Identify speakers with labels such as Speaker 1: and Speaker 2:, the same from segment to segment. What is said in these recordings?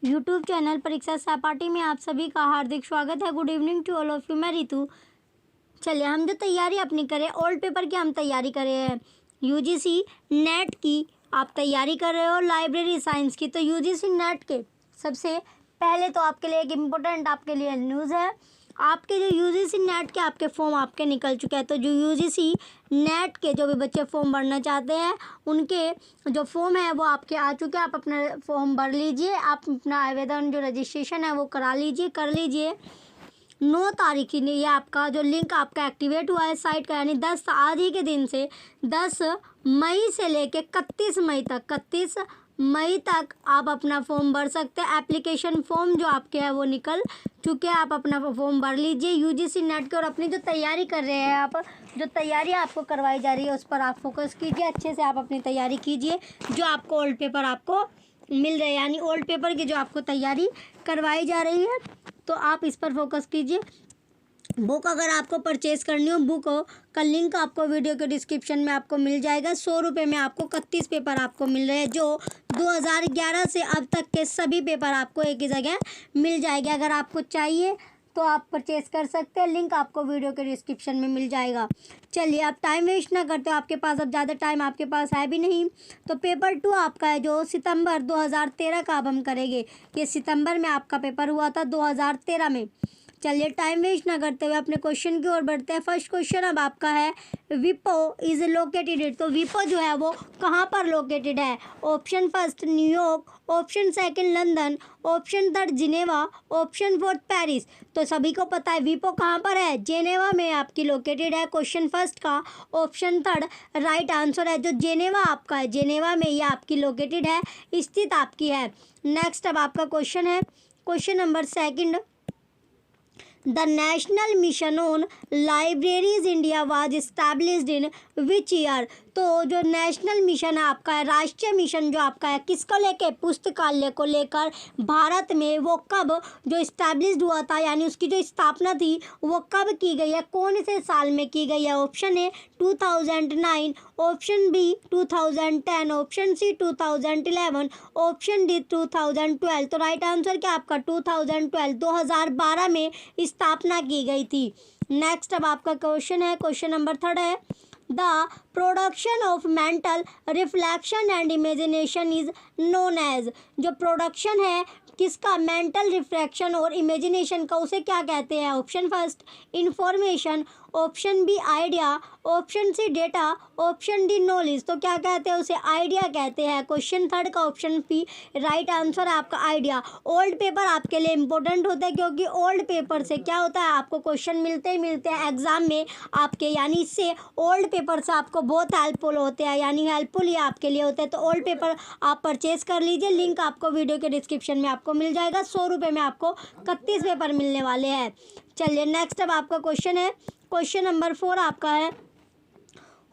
Speaker 1: YouTube channel परीक्षा सहपाठी में आप सभी का हार्दिक स्वागत है। Good evening to all of you. मैं रितु। चलिए हम जो तैयारी अपनी करें, ओल्ड पेपर की हम तैयारी कर रहे हैं। यूजीसी नेट की आप तैयारी कर रहे हो, लाइब्रेरी साइंस की। तो यूजीसी नेट के सबसे पहले तो आपके लिए एक इम्पोर्टेंट आपके लिए न्यूज़ है। आपके जो यूजीसी नेट के आपके फॉर्म आपके निकल चुके हैं। तो जो यूजीसी नेट के जो भी बच्चे फॉर्म भरना चाहते हैं, उनके जो फॉर्म है वो आपके आ चुके हैं। आप अपना फॉर्म भर लीजिए, आप अपना आवेदन जो रजिस्ट्रेशन है वो करा लीजिए, कर लीजिए। 9 तारीख की ये आपका जो लिंक आपका एक्टिवेट हुआ है साइट का, यानी 10 आज ही के दिन से 10 मई से लेके 31 मई तक आप अपना फॉर्म भर सकते हैं। एप्लीकेशन फॉर्म जो आपके है वो निकल चुके हैं। आप अपना फॉर्म भर लीजिए यूजीसी नेट के। और अपनी जो तैयारी कर रहे हैं, आप जो तैयारी आपको करवाई जा रही है उस पर आप फोकस कीजिए। अच्छे से आप अपनी तैयारी कीजिए। जो आपको ओल्ड पेपर आपको मिल रहे हैं, यानी ओल्ड पेपर की जो आपको तैयारी करवाई जा रही है, तो आप इस पर फोकस कीजिए। बुक अगर आपको परचेज करनी हो, बुक का लिंक आपको वीडियो के डिस्क्रिप्शन में आपको मिल जाएगा। 100 रुपये में आपको 31 पेपर आपको मिल रहे हैं, जो 2011 से अब तक के सभी पेपर आपको एक ही जगह मिल जाएंगे। अगर आपको चाहिए तो आप परचेज कर सकते हैं, लिंक आपको वीडियो के डिस्क्रिप्शन में मिल जाएगा। चलिए आप टाइम वेस्ट ना करते हो, आपके पास अब ज़्यादा टाइम आपके पास है भी नहीं। तो पेपर 2 आपका है जो सितंबर 2013 का अब हम करेंगे। ये सितंबर में आपका पेपर हुआ था 2013 में। चलिए टाइम वेस्ट ना करते हुए अपने क्वेश्चन की ओर बढ़ते हैं। फर्स्ट क्वेश्चन अब आपका है, विपो इज लोकेटेड। तो विपो जो है वो कहाँ पर लोकेटेड है? Option first New York, option second London, option third Geneva, option fourth Paris. तो सभी को पता है विपो कहाँ पर है, जेनेवा में आपकी लोकेटेड है। क्वेश्चन फर्स्ट का ऑप्शन थर्ड राइट आंसर है। जो जेनेवा आपका है, जेनेवा में ये आपकी लोकेटेड है, स्थित आपकी है। नेक्स्ट अब आपका क्वेश्चन है, question number second, the national mission on libraries India was established in which year. तो जो नेशनल मिशन है आपका है, राष्ट्रीय मिशन जो आपका है, किसको लेके? पुस्तकालय को लेकर भारत में वो कब जो इस्टेब्लिश्ड हुआ था, यानी उसकी जो स्थापना थी वो कब की गई है, कौन से साल में की गई है? Option A 2009, option B 2010, option C 2011, option D 2012। तो राइट आंसर क्या आपका 2012, 2012 में स्थापना की गई थी। नेक्स्ट अब आपका क्वेश्चन है, क्वेश्चन नंबर थर्ड है, the production of mental reflection and imagination is known as. जो प्रोडक्शन है किसका, मेंटल रिफ्लेक्शन और इमेजिनेशन का, उसे क्या कहते हैं? Option first information, option B idea, option C data, option D knowledge. तो क्या कहते हैं? उसे आइडिया कहते हैं। क्वेश्चन थर्ड का ऑप्शन बी राइट आंसर है आपका आइडिया। ओल्ड पेपर आपके लिए इंपॉर्टेंट होता है, क्योंकि ओल्ड पेपर से क्या होता है, आपको क्वेश्चन मिलते ही मिलते हैं एग्जाम में आपके, यानी इससे ओल्ड पेपर से आपको बहुत हेल्पफुल होते हैं, यानी हेल्पफुल ही आपके लिए होते हैं। तो ओल्ड पेपर आप परचेज कर लीजिए, लिंक आपको वीडियो के डिस्क्रिप्शन में आपको मिल जाएगा। 100 रुपये में आपको 31 पेपर मिलने वाले हैं। चलिए नेक्स्ट अब आपका क्वेश्चन है, क्वेश्चन नंबर 4 आपका है,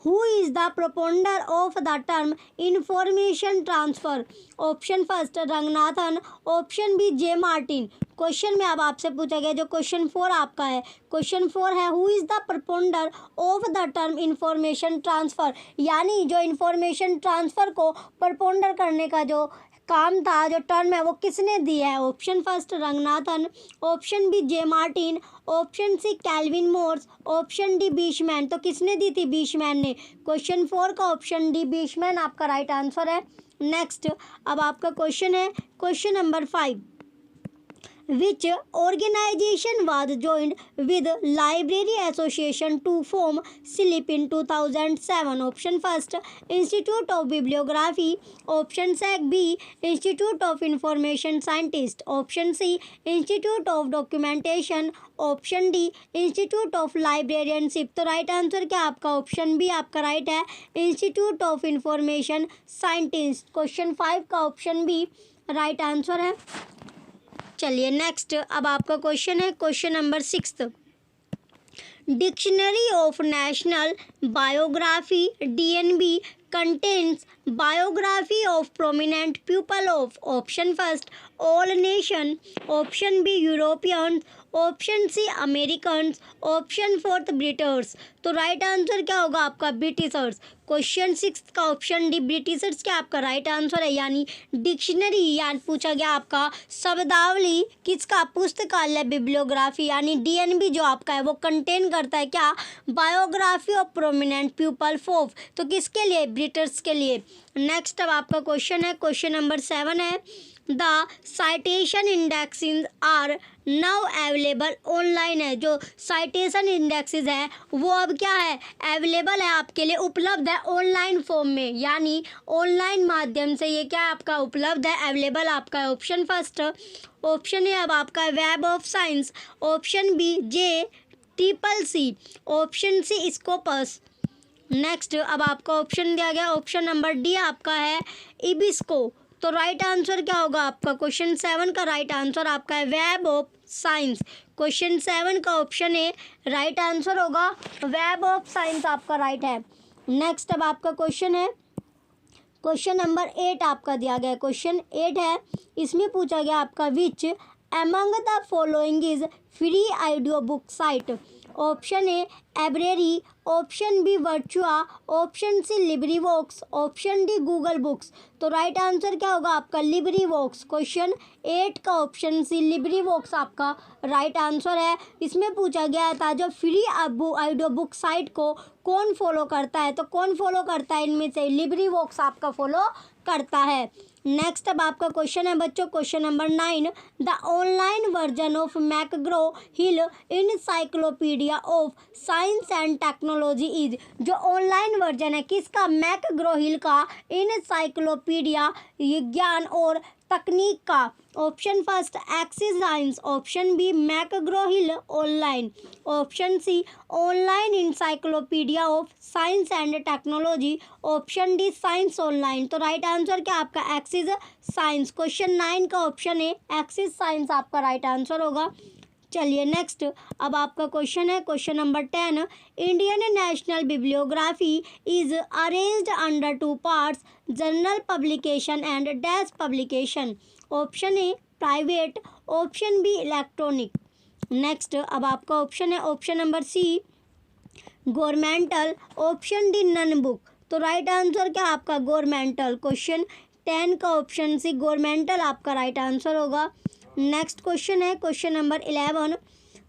Speaker 1: Who is the propounder of the term information transfer? Option first Ranganathan, option B J Martin. Question में अब आपसे पूछा गया, जो क्वेश्चन 4 आपका है, क्वेश्चन 4 है, who is the propounder of the term information transfer. यानी जो इंफॉर्मेशन ट्रांसफ़र को प्रपोंडर करने का जो काम था, जो टर्म है, वो किसने दिया है? Option first Ranganathan, option B J Martin, option C Calvin Morse, option D Bishman. तो किसने दी थी? बीशमैन ने। क्वेश्चन 4 का ऑप्शन डी बीशमैन आपका राइट आंसर है। नेक्स्ट अब आपका क्वेश्चन है, question number 5, which organization was joined with Library Association to form SLIP in 2007? Option first Institute of Bibliography, option B Institute of Information Scientist, option C Institute of Documentation, option D institute of librarianship. तो right answer क्या आपका? Option B आपका right है, institute of information scientist. Question 5 का option B right answer है। चलिए next अब आपका क्वेश्चन है, question number 6, dictionary of national biography DNB contains biography of prominent people of option first all nation, option B Europeans, option C Americans, option fourth Britons. तो right answer क्या होगा आपका? Britishers. Question 6 का option D Britishers क्या आपका right answer है, यानी dictionary यानी पूछा गया आपका शब्दावली किसका, पुस्तकालय बिब्लियोग्राफी यानी डीएनबी जो आपका है वो कंटेन करता है क्या, बायोग्राफी ऑफ प्रोमिनेंट पीपल फोफ, तो किसके लिए, ब्रिटिश के लिए। नेक्स्ट अब आपका क्वेश्चन है, क्वेश्चन नंबर 7 है, the citation indexes are now available online है, जो साइटेशन इंडेक्सेस है वो अब क्या है, अवेलेबल है आपके लिए, उपलब्ध है ऑनलाइन फॉर्म में, यानी ऑनलाइन माध्यम से ये क्या आपका उपलब्ध है, अवेलेबल आपका है। ऑप्शन फर्स्ट, ऑप्शन ए अब आपका web of science, option B J triple C, option C Scopus. Next अब आपका ऑप्शन दिया गया, ऑप्शन नंबर डी आपका है इबिस्को, तो राइट आंसर क्या होगा आपका, क्वेश्चन 7 का राइट आंसर आपका है वेब ऑफ साइंस। क्वेश्चन 7 का ऑप्शन ए राइट आंसर होगा, वेब ऑफ साइंस आपका राइट है। नेक्स्ट अब आपका क्वेश्चन है, क्वेश्चन नंबर 8 आपका दिया गया, क्वेश्चन 8 है, इसमें पूछा गया आपका which among the following is free audio book site, option A ebrary, option B Virtua, option C LibriVox, option D Google books, तो राइट आंसर क्या होगा आपका, लिब्री वॉक्स। क्वेश्चन 8 का ऑप्शन सी लिब्री वॉक्स आपका राइट आंसर है। इसमें पूछा गया था जो फ्री ऑडियो बुक साइट को कौन फॉलो करता है, तो कौन फॉलो करता है इनमें से, लिब्री वॉक्स आपका फॉलो करता है। नेक्स्ट अब आपका क्वेश्चन है बच्चों, question number 9, the online version of McGraw Hill encyclopedia of science and technology is, जो ऑनलाइन वर्जन है किसका, मैकग्रो हिल का इनसाइक्लोपीडिया विज्ञान और तकनीक का। Option first access science, option B McGraw Hill online, option C online encyclopedia of science and technology, option D science online, तो right answer क्या आपका एक्सिस साइंस। क्वेश्चन 9 का ऑप्शन है एक्सिस साइंस आपका राइट आंसर होगा। चलिए next अब आपका क्वेश्चन है, question number 10, Indian national bibliography is arranged under 2 parts, journal publication and desk publication, option A private, option B electronic. Next अब आपका ऑप्शन है, option number C governmental, option D non book, तो right answer क्या आपका governmental. Question 10 का option C governmental आपका right answer होगा। Next question है, question number 11,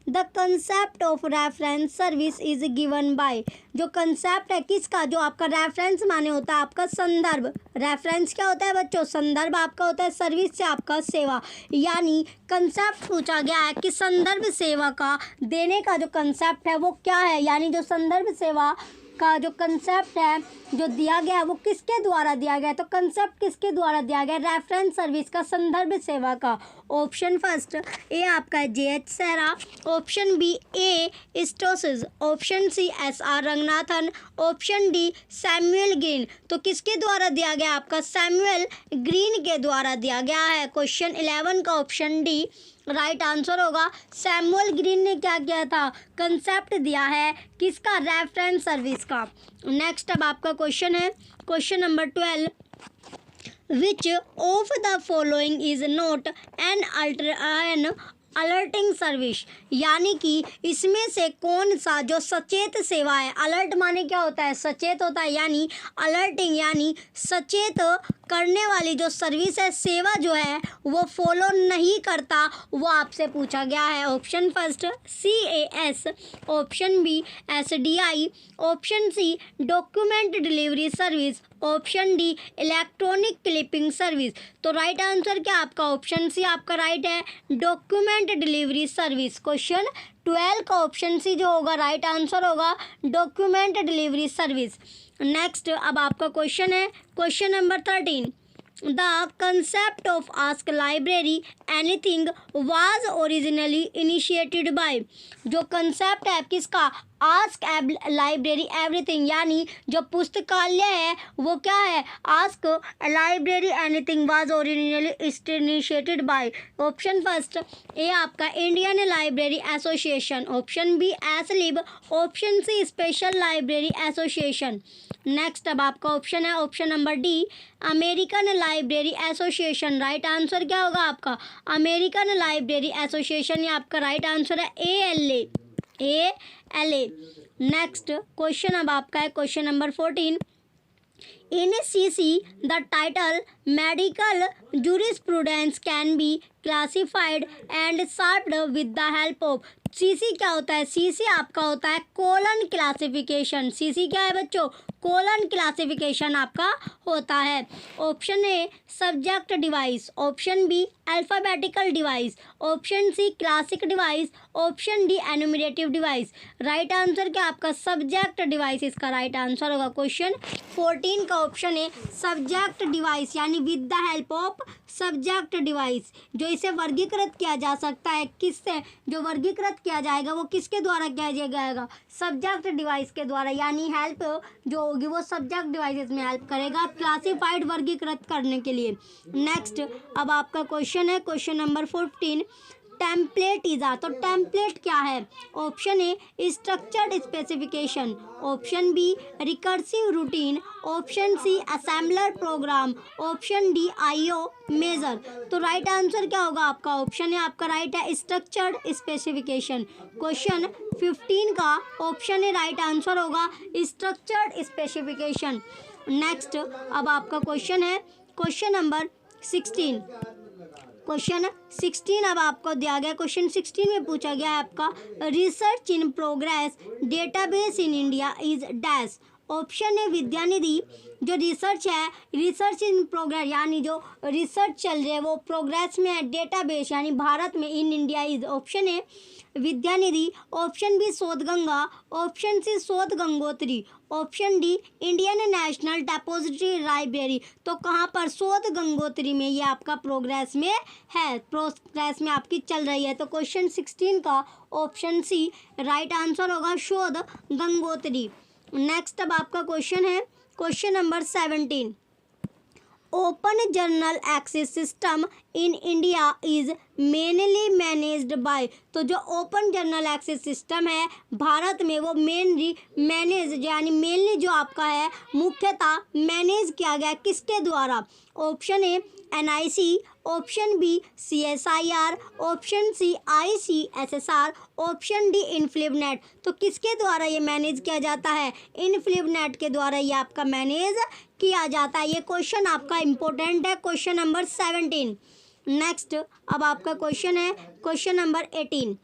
Speaker 1: the concept of reference service is given by, जो कंसेप्ट है किसका, जो आपका रेफरेंस माने होता है आपका संदर्भ, रेफरेंस क्या होता है बच्चों, संदर्भ आपका होता है, सर्विस से आपका सेवा, यानी कंसेप्ट पूछा गया है कि संदर्भ सेवा का देने का जो कंसेप्ट है वो क्या है, यानी जो संदर्भ सेवा का जो कंसेप्ट है जो दिया गया है वो किसके द्वारा दिया गया है, तो कंसेप्ट किसके द्वारा दिया गया है, रेफरेंस सर्विस का, संदर्भ सेवा का। ऑप्शन फर्स्ट ए आपका है J H. Shera, option B A Stosis, option C S R. Ranganathan, option D Samuel Green, तो किसके द्वारा दिया गया आपका, सैमुअल ग्रीन के द्वारा दिया गया है। क्वेश्चन 11 का ऑप्शन डी राइट आंसर होगा। सैमुअल ग्रीन ने क्या किया था, कंसेप्ट दिया है किसका, रेफरेंस सर्विस का। नेक्स्ट अब आपका क्वेश्चन है, question number 12, which of the following is not an alerting service, यानी कि इसमें से कौन सा जो सचेत सेवा है, अलर्ट माने क्या होता है, सचेत होता है, यानी अलर्टिंग यानी सचेत करने वाली जो सर्विस है, सेवा जो है वो फॉलो नहीं करता, वो आपसे पूछा गया है। Option first CAS, option B SDI, option C document delivery service, option D electronic clipping service, तो राइट आंसर क्या आपका, ऑप्शन सी आपका राइट है, डॉक्यूमेंट डिलीवरी सर्विस। क्वेश्चन 12 का ऑप्शन सी जो होगा राइट आंसर होगा, डॉक्यूमेंट डिलीवरी सर्विस। नेक्स्ट अब आपका क्वेश्चन है, question number 13, the concept of ask library anything was originally initiated bye, जो कंसेप्ट है किसका, आस्क लाइब्रेरी एवरीथिंग, यानी जो पुस्तकालय है वो क्या है, ask library anything was originally initiated by. Option first A आपका Indian library association, option B Aslib, option C special library association. Next अब आपका ऑप्शन है, option number D American library association, right answer क्या होगा आपका, American library association, ये आपका right answer है ALA। नेक्स्ट क्वेश्चन अब आपका है, question number 14, In CC, the title medical jurisprudence can be classified and solved with the help of CC क्या होता है? सीसी आपका होता है कोलन क्लासिफिकेशन। सीसी क्या है बच्चों? कोलन क्लासिफिकेशन आपका होता है। Option A subject device, option B alphabetical device, option C classic device, option D enumerative device. Right answer क्या आपका? सब्जेक्ट डिवाइस इसका राइट आंसर होगा। क्वेश्चन 14 का ऑप्शन है सब्जेक्ट डिवाइस, यानी with the help of subject device. जो इसे वर्गीकृत किया जा सकता है किससे? जो वर्गीकृत किया जाएगा वो किसके द्वारा किया जाएगा? सब्जेक्ट डिवाइस के द्वारा, यानी हेल्प जो होगी वो सब्जेक्ट डिवाइसेस में हेल्प करेगा क्लासिफाइड वर्गीकृत करने के लिए। नेक्स्ट अब आपका क्वेश्चन है क्वेश्चन नंबर 14, टेम्पलेट इज़ा। तो टेम्पलेट क्या है? Option A structured specification, option B recursive routine, option C assembler program, option D IO major. तो राइट आंसर क्या होगा आपका? ऑप्शन है आपका राइट है स्ट्रक्चर्ड स्पेसिफिकेशन। क्वेश्चन 15 का ऑप्शन है राइट आंसर होगा स्ट्रक्चर्ड स्पेसिफिकेशन। नेक्स्ट अब आपका क्वेश्चन है क्वेश्चन नंबर 16। क्वेश्चन 16 अब आपको दिया गया। क्वेश्चन 16 में पूछा गया है आपका research in progress database in India is dash. Option है विद्यानिधि। जो रिसर्च है, रिसर्च इन प्रोग्रेस यानी जो रिसर्च चल रही है वो प्रोग्रेस में है, डेटाबेस यानी भारत में इन इंडिया इज। ऑप्शन है विद्यानिधि, ऑप्शन बी शोध Ganga, option C Shodh Gangotri, option D Indian national depository library. तो कहाँ पर? शोध गंगोत्री में ये आपका प्रोग्रेस में है, प्रोग्रेस में आपकी चल रही है। तो क्वेश्चन 16 का ऑप्शन सी राइट आंसर होगा शोध गंगोत्री। नेक्स्ट अब आपका क्वेश्चन है question number 17, open journal access system in India is mainly managed by. तो जो ओपन जर्नल एक्सेस सिस्टम है भारत में वो मेनली मैनेज यानी मेनली जो आपका है मुख्यतः मैनेज किया गया किसके द्वारा? Option A NIC, option B CSIR, option C ICSSR, option D INFLIBNET. तो किसके द्वारा ये मैनेज किया जाता है? इन्फ्लिबनेट के द्वारा ये आपका मैनेज किया जाता है। ये क्वेश्चन आपका इम्पोर्टेंट है, क्वेश्चन नंबर 17। नेक्स्ट अब आपका क्वेश्चन है question number 18,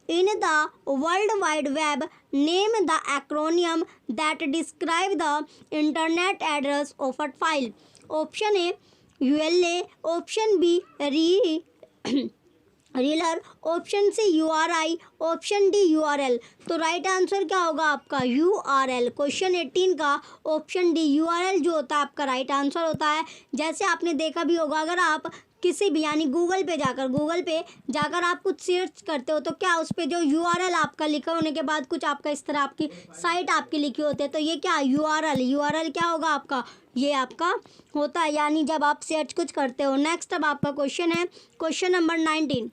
Speaker 1: in the world wide web name the acronym that describe the internet address of a file. Option A ULA, option B रीलर, option C URI, option D URL. तो right answer क्या होगा आपका? URL. Question 18 का option D URL जो होता है आपका राइट आंसर होता है। जैसे आपने देखा भी होगा अगर आप किसी भी यानी गूगल पे जाकर आप कुछ सर्च करते हो तो क्या उस पर जो यूआरएल आपका लिखा होने के बाद कुछ आपका इस तरह आपकी साइट आपकी लिखी होती है, तो ये क्या यूआरएल क्या होगा आपका? ये आपका होता है यानी जब आप सर्च कुछ करते हो। नेक्स्ट अब आपका क्वेश्चन है क्वेश्चन नंबर 19।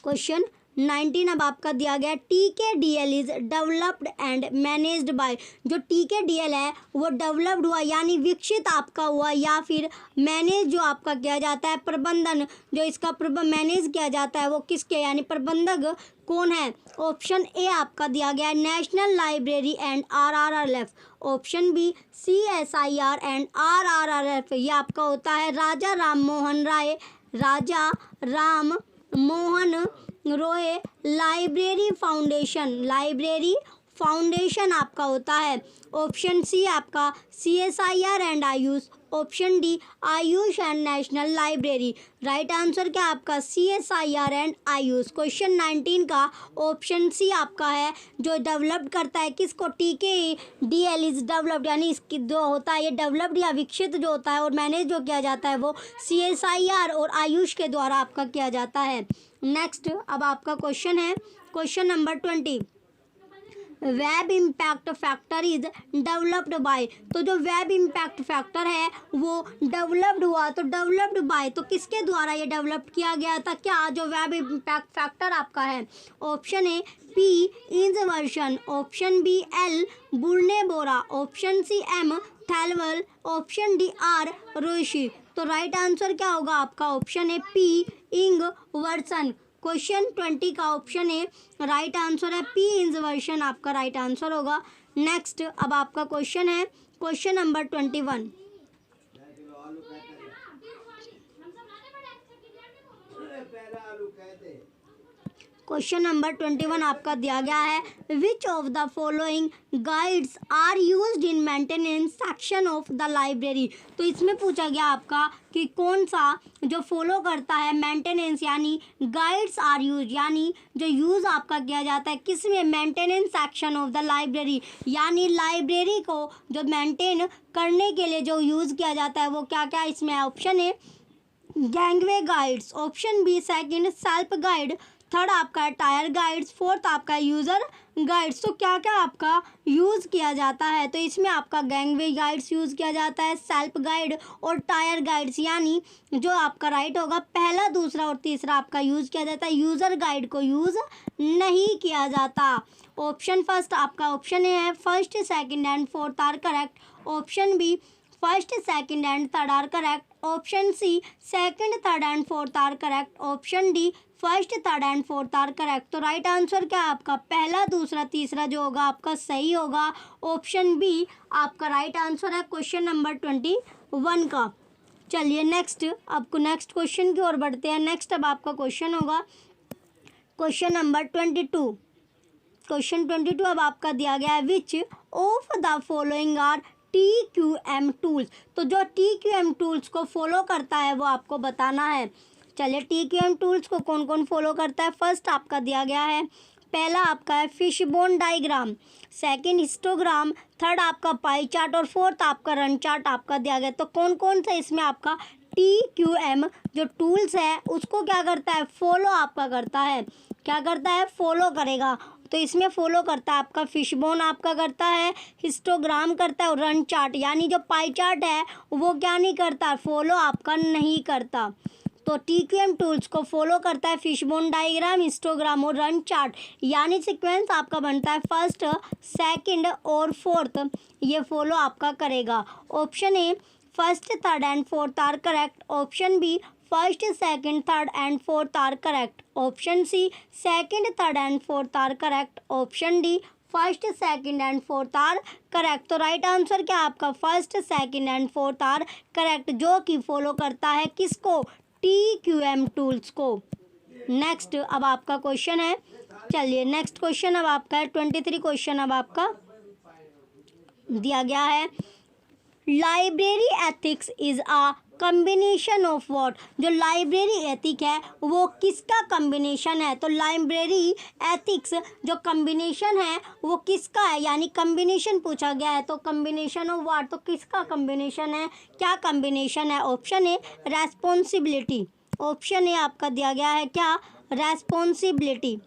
Speaker 1: क्वेश्चन 19 अब आपका दिया गया TKDL is developed and managed by. जो TKDL है वो डेवलप्ड हुआ यानी विकसित आपका हुआ या फिर मैनेज जो आपका किया जाता है प्रबंधन जो इसका मैनेज किया जाता है वो किसके यानी प्रबंधक कौन है? ऑप्शन ए आपका दिया गया है national library and RRLF, option B CSIR and RRLF। ये आपका होता है राजा राम मोहन रॉय लाइब्रेरी फाउंडेशन आपका होता है। ऑप्शन सी आपका CSIR and Ayush, option D Ayush and national library. Right answer क्या आपका? CSIR and Ayush. क्वेश्चन 19 का ऑप्शन सी आपका है जो डेवलप्ड करता है किसको? TKDL इज डेवलप्ड यानी इसकी जो होता है ये डेवलप्ड या विकसित जो होता है और मैनेज जो किया जाता है वो CSIR और आयुष के द्वारा आपका किया जाता है। नेक्स्ट अब आपका क्वेश्चन है question number 20, web impact factor is developed by. तो जो वेब इम्पैक्ट फैक्टर है वो डेवलप्ड हुआ, तो डेवलप्ड बाय तो किसके द्वारा ये डेवलप किया गया था? क्या जो वेब इम्पैक्ट फैक्टर आपका है? Option A P Ingwersen, option B L Bjorneborn, option C M Thelwall, option D R Roshi. तो राइट आंसर क्या होगा आपका? ऑप्शन है P इंजवर्शन। क्वेश्चन 20 का ऑप्शन है राइट आंसर है P इंजवर्शन आपका राइट आंसर होगा। नेक्स्ट अब आपका क्वेश्चन है क्वेश्चन नंबर 21। क्वेश्चन नंबर 21 आपका दिया गया है, which of the following guides are used in maintenance section of the library. तो इसमें पूछा गया आपका कि कौन सा जो फॉलो करता है मेंटेनेंस यानी गाइड्स आर यूज यानी जो यूज़ आपका किया जाता है किस में, maintenance section of the library, यानी लाइब्रेरी को जो मेंटेन करने के लिए जो यूज़ किया जाता है वो क्या क्या इसमें ऑप्शन है, gangway guides, option B second self guide, third आपका है टायर गाइड्स, फोर्थ आपका है यूज़र गाइड्स। तो क्या क्या आपका यूज़ किया जाता है, तो इसमें आपका गैंगवे गाइड्स यूज़ किया जाता है, सेल्फ गाइड और टायर गाइड्स, यानी जो आपका राइट होगा पहला, दूसरा और तीसरा आपका यूज़ किया जाता है, यूज़र गाइड को यूज़ नहीं किया जाता। ऑप्शन फर्स्ट आपका ऑप्शन ए है, first second and fourth are correct, option B first second and third are correct, option C second third and fourth are correct, option D first third and fourth are correct. तो right answer क्या है आपका, पहला, दूसरा, तीसरा जो होगा आपका सही होगा, ऑप्शन बी आपका राइट आंसर है क्वेश्चन नंबर 21 का। चलिए नेक्स्ट, आपको नेक्स्ट क्वेश्चन की ओर बढ़ते हैं। नेक्स्ट अब आपका क्वेश्चन होगा क्वेश्चन नंबर 22। क्वेश्चन 22 अब आपका दिया गया है, which of the following are TQM tools. तो जो TQM टूल्स को फॉलो करता है वो आपको बताना है। चलिए TQM टूल्स को कौन कौन फॉलो करता है, फर्स्ट आपका दिया गया है, पहला आपका है fishbone diagram, second histogram, third आपका पाई चार्ट और फोर्थ आपका रन चार्ट आपका दिया गया। तो कौन कौन सा इसमें आपका TQM जो टूल्स है उसको क्या करता है, फॉलो आपका करता है, क्या करता है, फॉलो करेगा। तो इसमें फॉलो करता है आपका फिशबोन आपका करता है, हिस्टोग्राम करता है और रन चार्ट, यानी जो पाई चार्ट है वो क्या नहीं करता, फॉलो आपका नहीं करता। तो TQM टूल्स को फॉलो करता है फिशबोन डायग्राम, हिस्टोग्राम और रन चार्ट, यानी सीक्वेंस आपका बनता है फर्स्ट, सेकंड और फोर्थ, ये फॉलो आपका करेगा। Option A first third and fourth are correct, option B first second third and fourth are correct, option C second third and fourth are correct, option D first second and fourth are correct. तो right answer क्या आपका, first second and fourth are correct, जो कि follow करता है किसको, TQM tools को। Next अब आपका क्वेश्चन है, चलिए नेक्स्ट क्वेश्चन अब आपका है 23 क्वेश्चन अब आपका दिया गया है, library ethics is a combination of what. जो लाइब्रेरी एथिक है वो किसका कम्बिनेशन है, तो लाइब्रेरी एथिक्स जो कम्बिनेशन है वो किसका है, यानी कम्बिनेशन पूछा गया है, तो कम्बिनेशन ऑफ व्हाट, तो किसका कम्बिनेशन है, क्या कम्बिनेशन है। Option A responsibility, option A आपका दिया गया है क्या, रेस्पॉन्सिबिलिटी,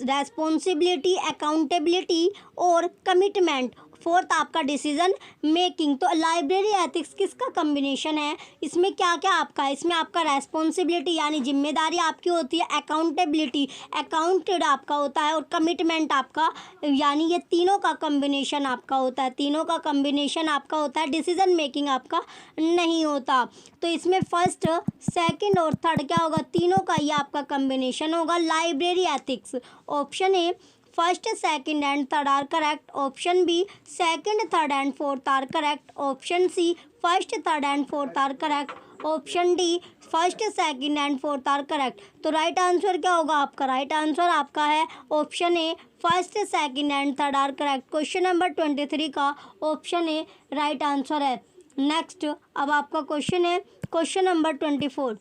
Speaker 1: रेस्पॉन्सिबिलिटी, अकाउंटेबिलिटी और कमिटमेंट, फोर्थ आपका डिसीजन मेकिंग। तो लाइब्रेरी एथिक्स किसका कम्बिनेशन है, इसमें क्या क्या आपका है, इसमें आपका रेस्पॉन्सिबिलिटी यानी जिम्मेदारी आपकी होती है, अकाउंटेबिलिटी अकाउंटेड आपका होता है और कमिटमेंट आपका, यानी ये तीनों का कम्बिनेशन आपका होता है, तीनों का कम्बिनेशन आपका होता है, डिसीजन मेकिंग आपका नहीं होता। तो इसमें फर्स्ट सेकंड और थर्ड क्या होगा, तीनों का ये आपका कम्बिनेशन होगा library ethics. Option A first second and third are correct, option B second third and fourth are correct, option C first third and fourth are correct, option D first second and fourth are correct. तो right answer क्या होगा आपका, right answer आपका है option A first second and third are correct. Question number 23 का option A right answer है। Next अब आपका क्वेश्चन है क्वेश्चन नंबर 24।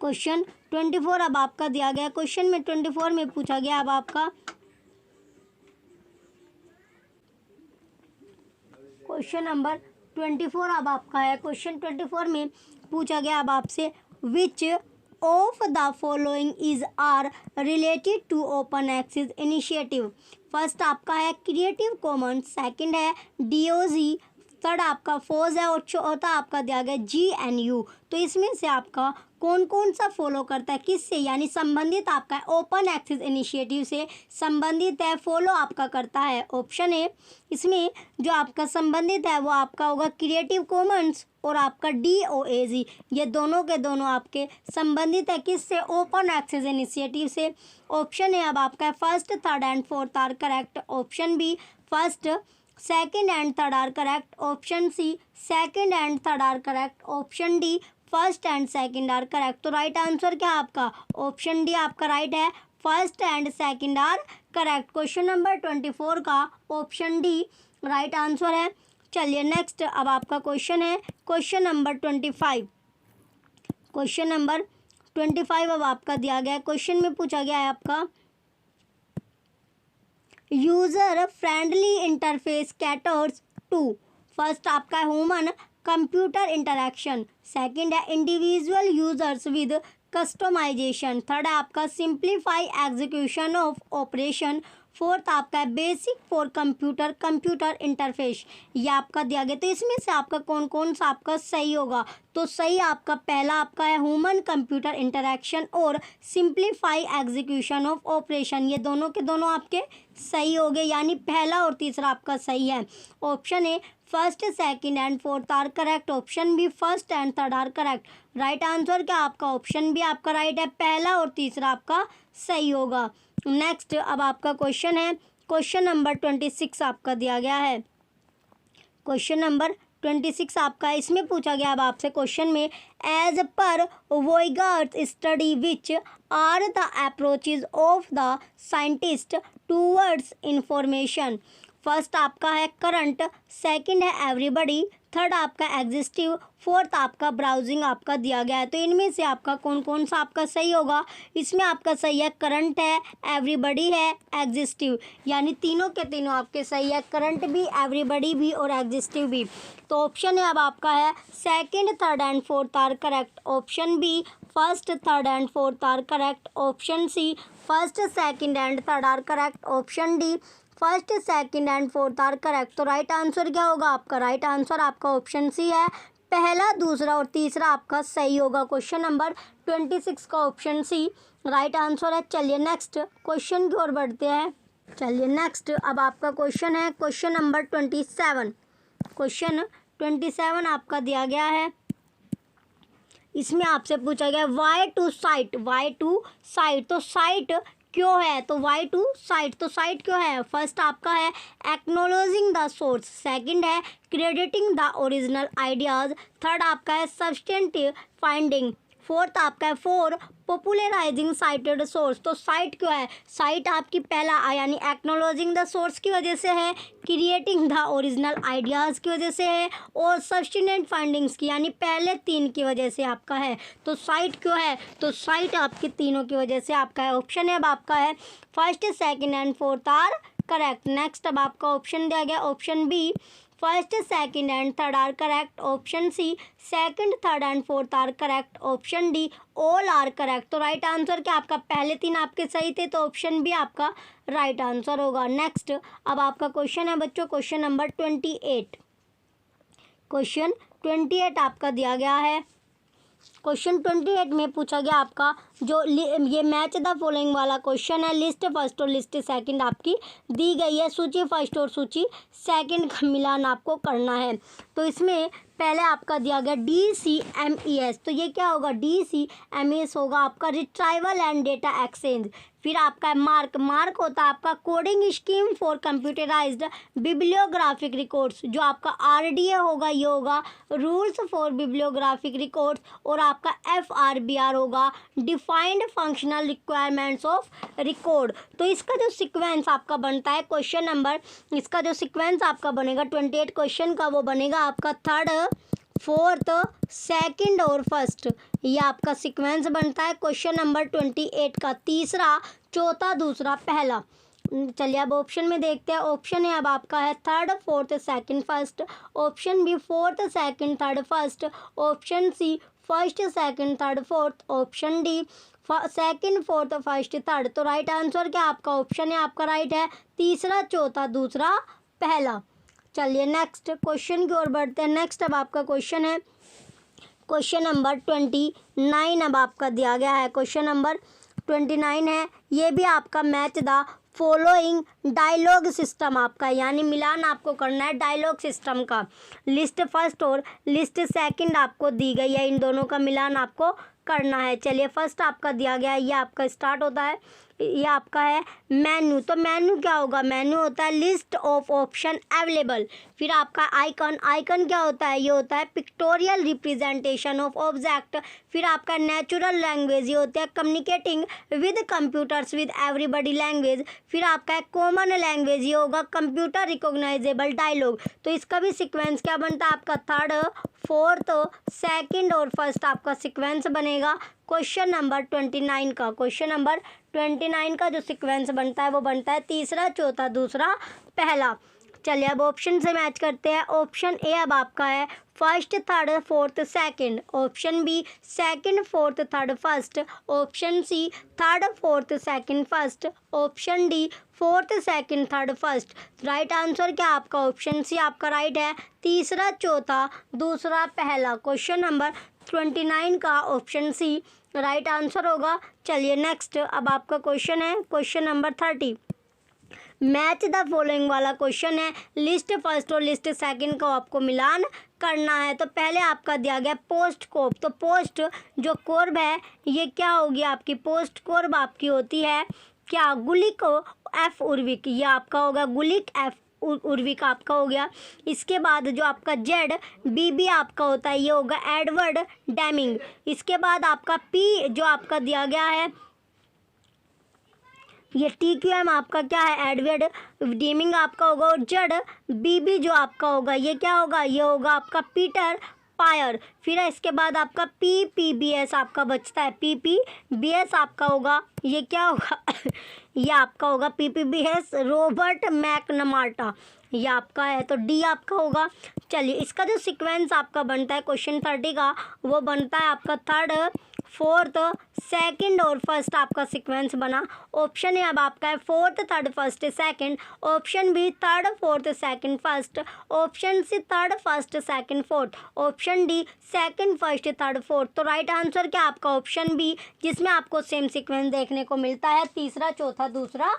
Speaker 1: क्वेश्चन 24 अब आपका दिया गया, क्वेश्चन में 24 में पूछा गया अब आपका क्वेश्चन नंबर 24 अब आपका है, क्वेश्चन 24 में पूछा गया अब आपसे, which of the following is are related to open access initiative. First आपका है क्रिएटिव कॉमन्स, सेकंड है DOG, थर्ड आपका फोज है और चौथा आपका दिया गया GNU। तो इसमें से आपका कौन कौन सा फॉलो करता है, किससे, यानी संबंधित आपका है ओपन एक्सेस इनिशिएटिव से संबंधित है, फॉलो आपका करता है। ऑप्शन ए, इसमें जो आपका संबंधित है वो आपका होगा क्रिएटिव कॉमन्स और आपका DOAG, ये दोनों के दोनों आपके संबंधित है किससे, ओपन एक्सेस इनिशिएटिव से। ऑप्शन ए अब आपका है first, third and fourth are correct. Option B first, second and third are correct. Option C second and third are correct. Option D first and second are correct. तो right answer क्या है आपका, option D आपका right है, first and second are correct. Question number 24 का option D right answer है। चलिए next अब आपका क्वेश्चन है क्वेश्चन नंबर 25। क्वेश्चन नंबर 25 अब आपका दिया गया है। क्वेश्चन में पूछा गया है आपका user friendly interface caters to, first आपका ह्यूमन कंप्यूटर इंटरेक्शन, सेकंड है individual users with customisation, third है आपका simplify execution of operation, fourth आपका है बेसिक फॉर कंप्यूटर इंटरफेस। ये आपका दिया गया, तो इसमें से आपका कौन कौन सा आपका सही होगा, तो सही आपका पहला आपका है ह्यूमन कंप्यूटर इंटरेक्शन और सिंप्लीफाई एग्जीक्यूशन ऑफ ऑपरेशन, ये दोनों के दोनों आपके सही हो गए, यानी पहला और तीसरा आपका सही है। Option A first, second and fourth are correct. Option B first and third are correct. Right answer क्या आपका, ऑप्शन बी आपका राइट है, पहला और तीसरा आपका सही होगा। नेक्स्ट अब आपका क्वेश्चन है क्वेश्चन नंबर 26 आपका दिया गया है। क्वेश्चन नंबर 26 आपका, इसमें पूछा गया अब आपसे क्वेश्चन में as per Voigt's study which are the approaches of the scientist towards information, first आपका है करंट, सेकंड है एवरीबॉडी, थर्ड आपका एग्जिस्टिव, फोर्थ आपका ब्राउजिंग आपका दिया गया है। तो इनमें से आपका कौन कौन सा आपका सही होगा, इसमें आपका सही है करंट है, एवरीबॉडी है, एग्जिस्टिव, यानी तीनों के तीनों आपके सही है, करंट भी, एवरीबॉडी भी और एग्जिस्टिव भी। तो ऑप्शन है अब आपका है second, third and fourth are correct. Option B first, third and fourth are correct. Option C first, second and third are correct. Option D first, second and fourth are correct. तो right answer क्या होगा आपका, right answer आपका option C है, पहला, दूसरा और तीसरा आपका सही होगा। क्वेश्चन नंबर 26 का ऑप्शन सी राइट आंसर है। चलिए नेक्स्ट क्वेश्चन की ओर बढ़ते हैं। चलिए नेक्स्ट अब आपका क्वेश्चन है क्वेश्चन नंबर 27। क्वेश्चन 27 आपका दिया गया है, इसमें आपसे पूछा गया why to cite, why to cite, तो साइट क्यों है, तो वाई टू साइट, तो साइट क्यों है, फर्स्ट आपका है एक्नोलॉजिंग द सोर्स, सेकंड है crediting the original ideas, third आपका है सब्सटेंटिव फाइंडिंग, फोर्थ आपका है फॉर पॉपुलराइजिंग साइटेड सोर्स। तो साइट क्यों है, साइट आपकी पहला यानी एक्नोलॉजिंग द सोर्स की वजह से है, क्रिएटिंग द ओरिजिनल आइडियाज़ की वजह से है और सब्सटेंट फाइंडिंग्स की यानी पहले तीन की वजह से आपका है। तो साइट क्यों है, तो साइट आपकी तीनों की वजह से आपका है। ऑप्शन है अब आपका है first, second and fourth are correct. Next अब आपका ऑप्शन दिया गया option B first, second and third are correct. Option C second, third and fourth are correct. Option D all are correct. तो राइट आंसर क्या आपका, पहले तीन आपके सही थे, तो ऑप्शन बी आपका राइट आंसर होगा। नेक्स्ट अब आपका क्वेश्चन है बच्चों क्वेश्चन नंबर 28। क्वेश्चन 28 आपका दिया गया है। क्वेश्चन 28 में पूछा गया आपका जो ये मैच द फॉलोइंग वाला क्वेश्चन है, लिस्ट फर्स्ट और लिस्ट सेकंड आपकी दी गई है, सूची फर्स्ट और सूची सेकंड का मिलान आपको करना है। तो इसमें पहले आपका दिया गया DCMES, तो ये क्या होगा, DCMES होगा आपका रिट्राइवल एंड डेटा एक्सचेंज। फिर आपका मार्क, मार्क होता है आपका coding scheme for computerised bibliographic records, जो आपका RDA होगा ये होगा रूल्स फॉर बिब्लियोग्राफिक रिकॉर्ड्स, और आपका FRBR होगा defined functional requirements of record. तो इसका जो सीक्वेंस आपका बनता है क्वेश्चन नंबर, इसका जो सीक्वेंस आपका बनेगा 28 क्वेश्चन का, वो बनेगा आपका थर्ड, फोर्थ, सेकंड और फर्स्ट, ये आपका सीक्वेंस बनता है क्वेश्चन नंबर 28 का, तीसरा, चौथा, दूसरा, पहला। चलिए अब ऑप्शन में देखते हैं। ऑप्शन है अब आपका है third, fourth, second, first. Option B fourth, second, third, first. Option C first, second, third, fourth. Option D second, fourth, first, third. तो राइट आंसर क्या आपका, ऑप्शन है आपका राइट है, तीसरा, चौथा, दूसरा, पहला। चलिए नेक्स्ट क्वेश्चन की ओर बढ़ते हैं। नेक्स्ट अब आपका क्वेश्चन है क्वेश्चन नंबर 29 अब आपका दिया गया है। क्वेश्चन नंबर 29 है, ये भी आपका match the following dialogue system आपका, यानी मिलान आपको करना है डायलॉग सिस्टम का। लिस्ट फर्स्ट और लिस्ट सेकंड आपको दी गई है, इन दोनों का मिलान आपको करना है। चलिए फर्स्ट आपका दिया गया है, ये आपका स्टार्ट होता है, ये आपका है मेन्यू। तो मेन्यू क्या होगा, मेन्यू होता है लिस्ट ऑफ ऑप्शन अवेलेबल। फिर आपका आइकन, आइकन क्या होता है, ये होता है पिक्टोरियल रिप्रेजेंटेशन ऑफ ऑब्जेक्ट। फिर आपका नेचुरल लैंग्वेज, ये होता है communicating with computers with everybody language. फिर आपका है कॉमन लैंग्वेज, ये होगा कंप्यूटर रिकॉग्नाइजेबल डायलॉग। तो इसका भी सीक्वेंस क्या बनता है आपका, थर्ड, फोर्थ, सेकंड और फर्स्ट आपका सीक्वेंस बनेगा क्वेश्चन नंबर 29 का। क्वेश्चन नंबर 29 का जो सीक्वेंस बनता है वो बनता है तीसरा, चौथा, दूसरा, पहला। चलिए अब ऑप्शन से मैच करते हैं। ऑप्शन ए अब आपका है first, third, fourth, second. Option B second, fourth, third, first. Option C third, fourth, second, first. Option D fourth, second, third, first. Right answer क्या आपका, ऑप्शन सी आपका राइट है, तीसरा, चौथा, दूसरा, पहला। क्वेश्चन नंबर 29 का ऑप्शन सी राइट आंसर होगा। चलिए नेक्स्ट अब आपका क्वेश्चन है question number 30, match the following वाला क्वेश्चन है। लिस्ट फर्स्ट और लिस्ट सेकंड को आपको मिलान करना है। तो पहले आपका दिया गया पोस्ट कोर्ब। तो पोस्ट जो कोर्ब है ये क्या होगी आपकी, पोस्ट कोर्ब आपकी होती है क्या, गुलिक एफ उर्विक, ये आपका होगा गुलिक एफ उर्विक आपका हो गया। इसके बाद जो आपका जेड बीबी आपका होता है ये होगा एडवर्ड डेमिंग। इसके बाद आपका पी जो आपका दिया गया है ये TQM आपका क्या है, एडवर्ड डेमिंग आपका होगा। और जेड बीबी जो आपका होगा ये क्या होगा, ये होगा आपका पीटर पायर। फिर इसके बाद आपका PPBS आपका बचता है, PPBS आपका होगा, ये क्या होगा ये आपका होगा PPBS रॉबर्ट मैकनमार्टा, ये आपका है। तो डी आपका होगा। चलिए इसका जो सीक्वेंस आपका बनता है क्वेश्चन 30 का वो बनता है आपका थर्ड, फोर्थ, सेकंड और फर्स्ट आपका सीक्वेंस बना। ऑप्शन ए अब आपका है fourth, third, first, second. Option B third, fourth, second, first. Option C third, first, second, fourth. Option D second, first, third, fourth. तो राइट आंसर क्या आपका, option B, जिसमें आपको सेम सीक्वेंस देखने को मिलता है, तीसरा, चौथा, दूसरा,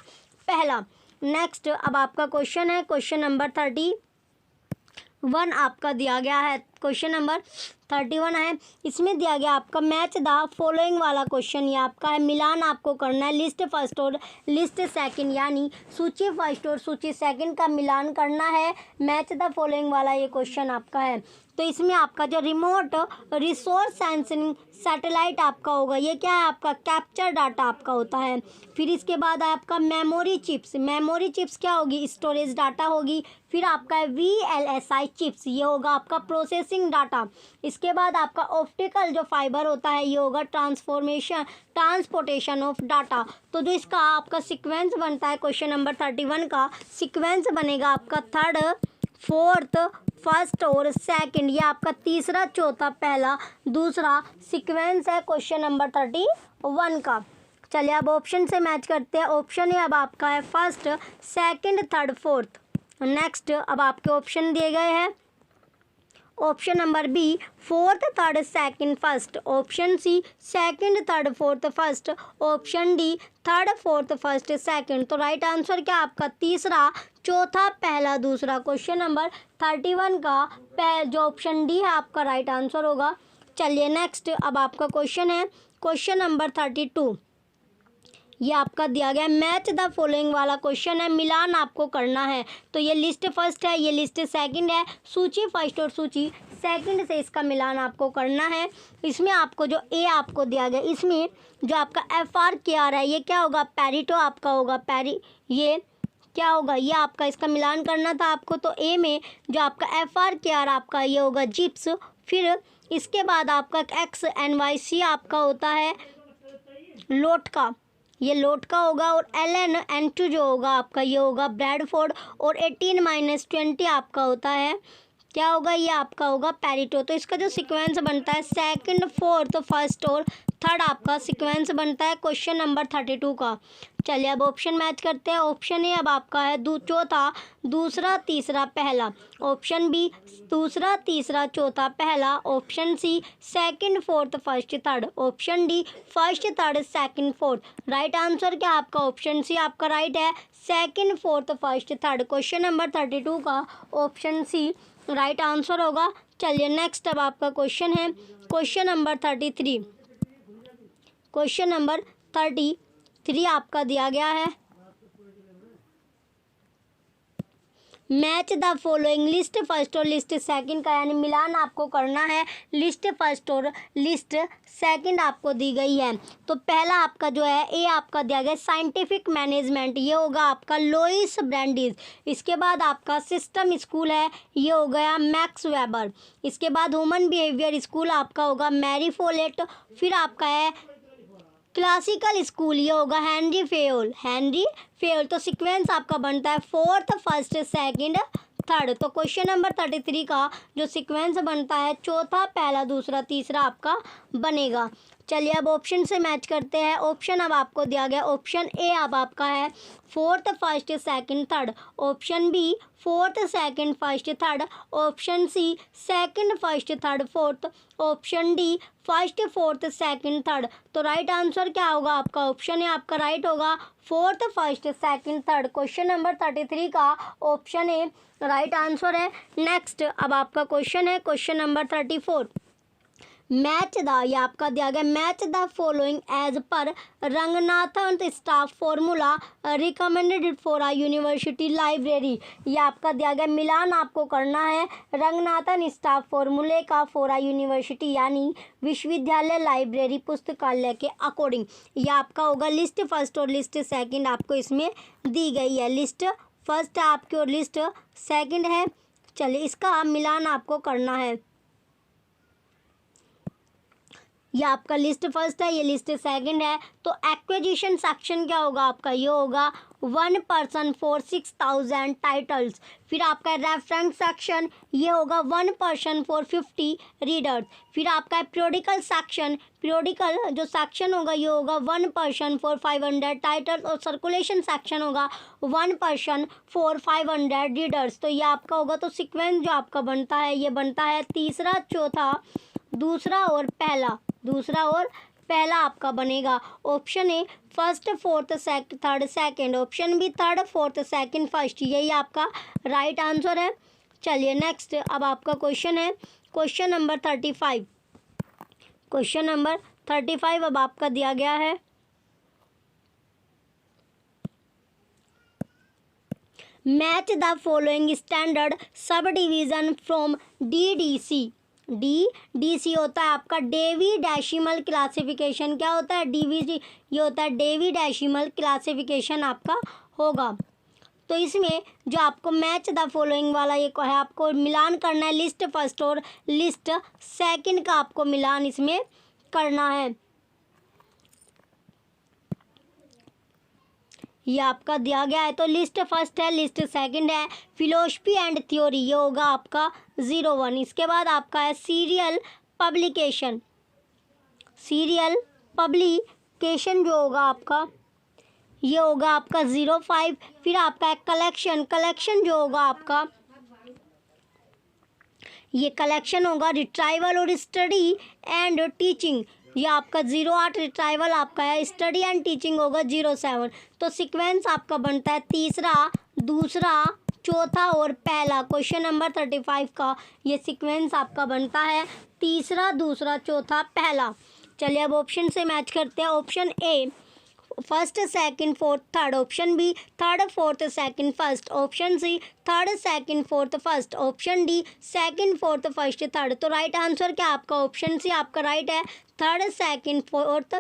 Speaker 1: पहला। नेक्स्ट अब आपका क्वेश्चन है क्वेश्चन नंबर 31 आपका दिया गया है। क्वेश्चन नंबर 31 है, इसमें दिया गया आपका मैच द फॉलोइंग वाला क्वेश्चन, ये आपका है मिलान आपको करना है लिस्ट फर्स्ट और लिस्ट सेकंड, यानी सूची फर्स्ट और सूची सेकंड का मिलान करना है। मैच द फॉलोइंग वाला ये क्वेश्चन आपका है। तो इसमें आपका जो रिमोट रिसोर्स सेंसिंग सैटेलाइट आपका होगा ये क्या है आपका, कैप्चर डाटा आपका होता है। फिर इसके बाद आपका मेमोरी चिप्स, मेमोरी चिप्स क्या होगी, स्टोरेज डाटा होगी। फिर आपका VLSI चिप्स, ये होगा आपका प्रोसेसिंग डाटा। इसके बाद आपका ऑप्टिकल जो फाइबर होता है ये होगा ट्रांसपोर्टेशन ऑफ डाटा। तो जो इसका आपका सीक्वेंस बनता है क्वेश्चन नंबर 31 का सीक्वेंस बनेगा आपका थर्ड, फोर्थ, फर्स्ट और सेकंड, ये आपका तीसरा, चौथा, पहला, दूसरा सीक्वेंस है क्वेश्चन नंबर 31 का। चलिए अब ऑप्शन से मैच करते हैं। ऑप्शन है अब आपका है first, second, third, fourth. Next अब आपके ऑप्शन दिए गए हैं। Option number B fourth, third, second, first. Option C second, third, fourth, first. Option D third, fourth, first, second. तो राइट आंसर क्या आपका, तीसरा, चौथा, पहला, दूसरा। क्वेश्चन नंबर 31 का जो ऑप्शन डी है आपका राइट आंसर होगा। चलिए नेक्स्ट अब आपका क्वेश्चन है क्वेश्चन नंबर 32, ये आपका दिया गया मैच द फॉलोइंग वाला क्वेश्चन है, मिलान आपको करना है। तो ये लिस्ट फर्स्ट है, ये लिस्ट सेकंड है, सूची फर्स्ट और सूची सेकंड से इसका मिलान आपको करना है। इसमें आपको जो ए आपको दिया गया, इसमें जो आपका FRKR है ये क्या होगा, पैरिटो आपका होगा, ये क्या होगा, ये आपका इसका मिलान करना था आपको। तो ए में जो आपका FRKR आपका ये होगा जिप्स। फिर इसके बाद आपका XNYC आपका होता है लोटका, ये लोटका होगा। और LNN2 जो होगा आपका ये होगा ब्रैडफोर्ड। और 18-20 आपका होता है क्या होगा, ये आपका होगा पैरिटो। तो इसका जो सीक्वेंस बनता है सेकंड, फोर्थ, फर्स्ट और थर्ड आपका सीक्वेंस बनता है क्वेश्चन नंबर 32 का। चलिए अब ऑप्शन मैच करते हैं। ऑप्शन ए अब आपका है चौथा, दूसरा, तीसरा, पहला। ऑप्शन बी दूसरा, तीसरा, चौथा, पहला। Option C second, fourth, first, third. Option D first, third, second, fourth. Right answer क्या आपका ऑप्शन सी आपका राइट है, second, fourth, first, third. Question number 32 का ऑप्शन सी राइट आंसर होगा। चलिए नेक्स्ट अब आपका क्वेश्चन है क्वेश्चन नंबर 33। क्वेश्चन नंबर 33 आपका दिया गया है, match the following list first और लिस्ट सेकंड का, यानी मिलान आपको करना है लिस्ट फर्स्ट और लिस्ट सेकंड आपको दी गई है। तो पहला आपका जो है ए आपका दिया गया साइंटिफिक मैनेजमेंट, ये होगा आपका लोइस ब्रांडिस। इसके बाद आपका सिस्टम स्कूल है, ये हो गया मैक्स वेबर। इसके बाद ह्यूमन बिहेवियर स्कूल आपका होगा मैरी फोलेट। फिर आपका है क्लासिकल स्कूल, ये होगा हेनरी फेयोल। तो सीक्वेंस आपका बनता है फोर्थ, फर्स्ट, सेकंड, थर्ड। तो क्वेश्चन नंबर 33 का जो सीक्वेंस बनता है चौथा, पहला, दूसरा, तीसरा आपका बनेगा। चलिए अब ऑप्शन से मैच करते हैं। ऑप्शन अब आपको दिया गया, ऑप्शन ए अब आपका है fourth, first, second, third. Option B fourth, second, first, third. Option C second, first, third, fourth. Option D first, fourth, second, third. तो राइट आंसर क्या होगा आपका ऑप्शन ए आपका राइट होगा, fourth, first, second, third. Question number 33 का option A right answer है। Next अब आपका क्वेश्चन है क्वेश्चन नंबर 34। मैच द, ये आपका दिया गया match the following as per Ranganathan staff formula recommended for a university library. ये आपका दिया गया मिलान आपको करना है रंगनाथन स्टाफ फॉर्मूले का फॉर अ यूनिवर्सिटी, यानी विश्वविद्यालय लाइब्रेरी पुस्तकालय के अकॉर्डिंग। ये आपका होगा लिस्ट फर्स्ट और लिस्ट सेकंड आपको इसमें दी गई है। लिस्ट फर्स्ट है आपकी और लिस्ट सेकंड है। चलिए इसका मिलान आपको करना है। ये आपका लिस्ट फर्स्ट है, ये लिस्ट सेकंड है। तो एक्विजिशन सेक्शन क्या होगा आपका, ये होगा 1 पर्सन फॉर 6000 टाइटल्स। फिर आपका रेफरेंस सेक्शन, ये होगा 1 पर्सन फॉर 50 रीडर्स। फिर आपका पीरियोडिकल सेक्शन, पीरियोडिकल जो सेक्शन होगा ये होगा 1 पर्सन फॉर 500 टाइटल्स। और सर्कुलेशन सेक्शन होगा 1 पर्सन फॉर 500 रीडर्स। तो ये आपका होगा, तो सीक्वेंस जो आपका बनता है ये बनता है तीसरा, चौथा, दूसरा और पहला आपका बनेगा। Option A first, fourth, third, second. Option B third, fourth, second, first. यही आपका राइट आंसर है। चलिए नेक्स्ट अब आपका क्वेश्चन है क्वेश्चन नंबर 35। क्वेश्चन नंबर 35 अब आपका दिया गया है, match the following standard sub division from DDC। DDC होता है आपका डेवी डेसिमल क्लासिफिकेशन। क्या होता है DVC, ये होता है डेवी डेसिमल क्लासिफिकेशन आपका होगा। तो इसमें जो आपको मैच द फॉलोइंग वाला ये है, आपको मिलान करना है लिस्ट फर्स्ट और लिस्ट सेकंड का आपको मिलान इसमें करना है। ये आपका दिया गया है, तो लिस्ट फर्स्ट है, लिस्ट सेकंड है। फिलोसफी एंड थ्योरी, ये होगा आपका 01। इसके बाद आपका है सीरियल पब्लिकेशन जो होगा आपका ये होगा आपका 05। फिर आपका है कलेक्शन जो होगा आपका ये कलेक्शन होगा। रिट्राइवल और स्टडी एंड टीचिंग, ये आपका 08। रिट्राइवल आपका है, स्टडी एंड टीचिंग होगा 07। तो सीक्वेंस आपका बनता है तीसरा, दूसरा, चौथा और पहला। क्वेश्चन नंबर 35 का ये सीक्वेंस आपका बनता है तीसरा, दूसरा, चौथा, पहला। चलिए अब ऑप्शन से मैच करते हैं। Option A first, second, fourth, third. Option B third, fourth, second, first. Option C third, second, fourth, first. Option D second, fourth, first, third. तो राइट आंसर क्या आपका ऑप्शन सी आपका राइट है, third, second, fourth,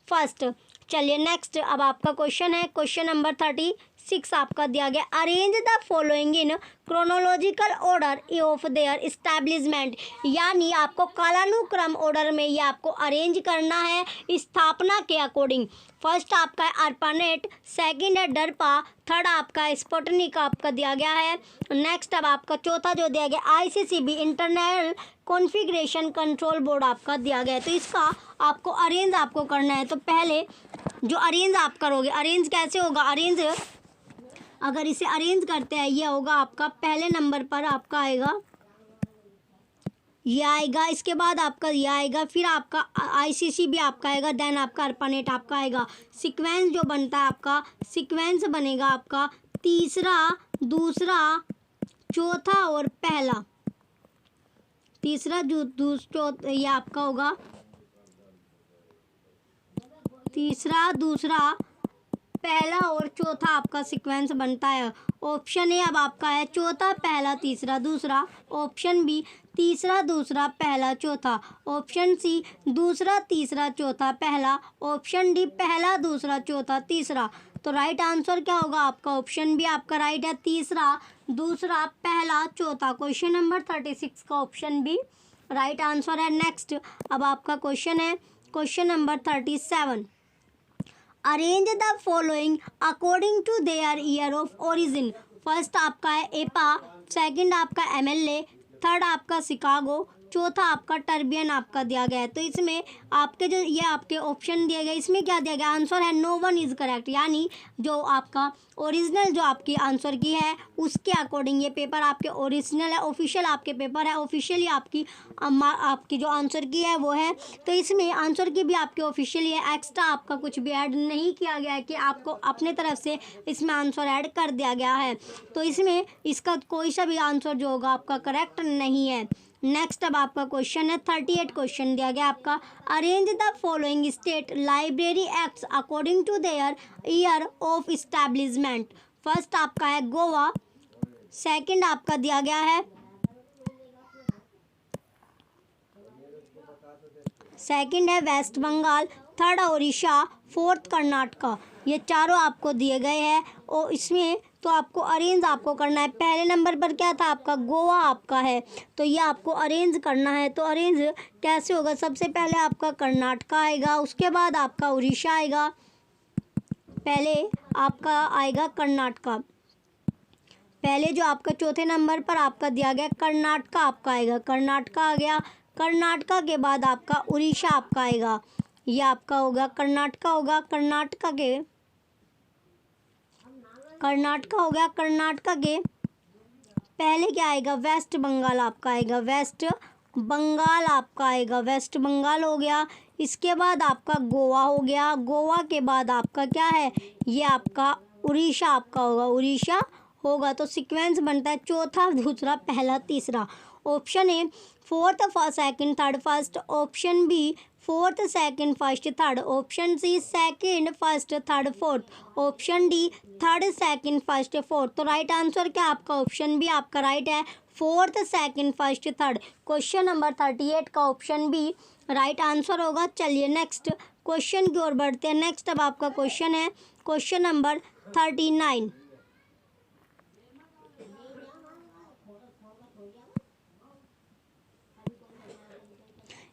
Speaker 1: first. चलिए next अब आपका question है question number 36। 6 आपका दिया गया, arrange the following in chronological order of their establishment, यानी आपको कालानुक्रम ऑर्डर में ये आपको अरेंज करना है स्थापना के अकॉर्डिंग। फर्स्ट आपका है अर्पानेट, सेकंड है डरपा, थर्ड आपका है स्पुतनिक आपका दिया गया है। नेक्स्ट अब आपका चौथा जो दिया गया आईसीसीबी इंटरनल कॉन्फ़िगरेशन कंट्रोल बोर्ड आपका दिया गया है। तो इसका आपको अरेंज आपको करना है। तो पहले जो अरेंज आप करोगे, अरेंज कैसे होगा, अरेंज अगर इसे अरेंज करते हैं ये होगा आपका पहले नंबर पर आपका आएगा ये आएगा, इसके बाद आपका ये आएगा, फिर आपका आईसीसी भी आपका आएगा, देन आपका अर्पानेट आपका आएगा। सीक्वेंस जो बनता है आपका, सीक्वेंस बनेगा आपका तीसरा, दूसरा, चौथा और पहला। तीसरा चौथा ये आपका होगा तीसरा, दूसरा, पहला और चौथा आपका सीक्वेंस बनता है। ऑप्शन ए अब आपका है चौथा, पहला, तीसरा, दूसरा। ऑप्शन बी तीसरा, दूसरा, पहला, चौथा। ऑप्शन सी दूसरा, तीसरा, चौथा, पहला। ऑप्शन डी पहला, दूसरा, चौथा, तीसरा। तो राइट आंसर क्या होगा आपका, ऑप्शन बी आपका राइट है, तीसरा, दूसरा, पहला, चौथा। क्वेश्चन नंबर 36 का ऑप्शन बी राइट आंसर है। नेक्स्ट अब आपका क्वेश्चन है question number 37, arrange the following according to their year of origin. First आपका है एपा, सेकंड आपका एमएलए, थर्ड आपका शिकागो, चौथा आपका टर्बियन आपका दिया गया है। तो इसमें आपके जो ये आपके ऑप्शन दिए गए, इसमें क्या दिया गया, आंसर है नो वन इज़ करेक्ट, यानी जो आपका ओरिजिनल जो आपकी आंसर की है उसके अकॉर्डिंग ये पेपर आपके ओरिजिनल है, ऑफिशियल आपके पेपर है, ऑफिशियली आपकी जो आंसर की है वो है। तो इसमें आंसर की भी आपकी ऑफिशियली है, एक्स्ट्रा आपका कुछ भी ऐड नहीं किया गया है कि आपको अपने तरफ से इसमें आंसर ऐड कर दिया गया है। तो इसमें इसका कोई सा भी आंसर जो होगा आपका करेक्ट नहीं है। नेक्स्ट अब आपका क्वेश्चन है 38 क्वेश्चन दिया गया आपका, arrange the following state library acts according to their year of establishment. First आपका है गोवा, सेकंड आपका दिया गया है वेस्ट बंगाल, थर्ड उड़ीसा, फोर्थ कर्नाटका। ये चारों आपको दिए गए हैं और इसमें तो आपको अरेंज आपको करना है। पहले नंबर पर क्या था आपका, गोवा आपका है, तो ये आपको अरेंज करना है। तो अरेंज कैसे होगा, सबसे पहले आपका कर्नाटका आएगा, उसके बाद आपका उड़ीसा आएगा, पहले आपका आएगा कर्नाटका, पहले जो आपका चौथे नंबर पर आपका दिया गया कर्नाटका आपका आएगा, कर्नाटका आ गया, कर्नाटका के बाद आपका उड़ीसा आपका आएगा, ये आपका होगा कर्नाटका होगा, कर्नाटका हो गया, कर्नाटका के पहले क्या आएगा, वेस्ट बंगाल आपका आएगा, वेस्ट बंगाल आपका आएगा, वेस्ट बंगाल हो गया। इसके बाद आपका गोवा हो गया, गोवा के बाद आपका क्या है, ये आपका उड़ीसा आपका होगा, उड़ीसा होगा। तो सीक्वेंस बनता है चौथा, दूसरा, पहला, तीसरा। Option A fourth, first, second, third, first. Option B fourth, second, first, third. Option C second, first, third, fourth. Option D third, second, first, fourth. तो राइट आंसर क्या आपका, ऑप्शन बी आपका राइट है, fourth, second, first, third. Question number 38 का option B right answer होगा। चलिए next question की ओर बढ़ते हैं। नेक्स्ट अब आपका क्वेश्चन है क्वेश्चन नंबर 39,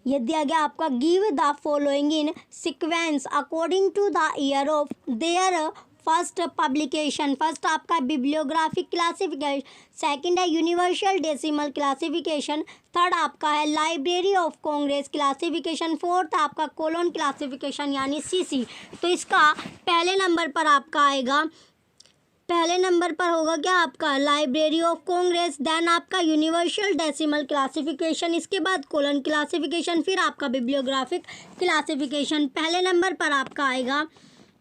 Speaker 1: ये दिया गया आपका, give the following in sequence according to the year of their first publication. First आपका बिब्लियोग्राफिक क्लासिफिकेशन, सेकंड है यूनिवर्सल डेसिमल क्लासिफिकेशन, थर्ड आपका है library of Congress classification, fourth आपका कोलोन क्लासिफिकेशन यानी सीसी। तो इसका पहले नंबर पर आपका आएगा, पहले नंबर पर होगा क्या आपका लाइब्रेरी ऑफ कांग्रेस, देन आपका यूनिवर्सल डेसिमल क्लासिफिकेशन, इसके बाद कोलन क्लासिफिकेशन, फिर आपका बिब्लियोग्राफिक क्लासिफिकेशन। पहले नंबर पर आपका आएगा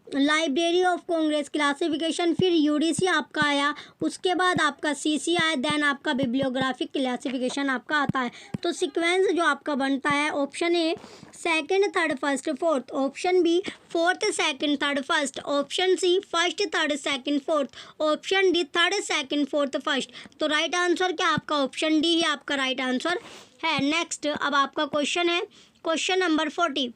Speaker 1: लाइब्रेरी ऑफ कांग्रेस क्लासिफिकेशन, फिर यूडीसी आपका आया, उसके बाद आपका सीसी आया, देन आपका बिब्लियोग्राफिक क्लासिफिकेशन आपका आता है। तो सीक्वेंस जो आपका बनता है, option A second, third, first, fourth. Option B fourth, second, third, first. Option C first, third, second, fourth. Option D third, second, fourth, first. तो राइट आंसर क्या आपका, ऑप्शन डी ही आपका राइट आंसर है। Next अब आपका question है question number 40,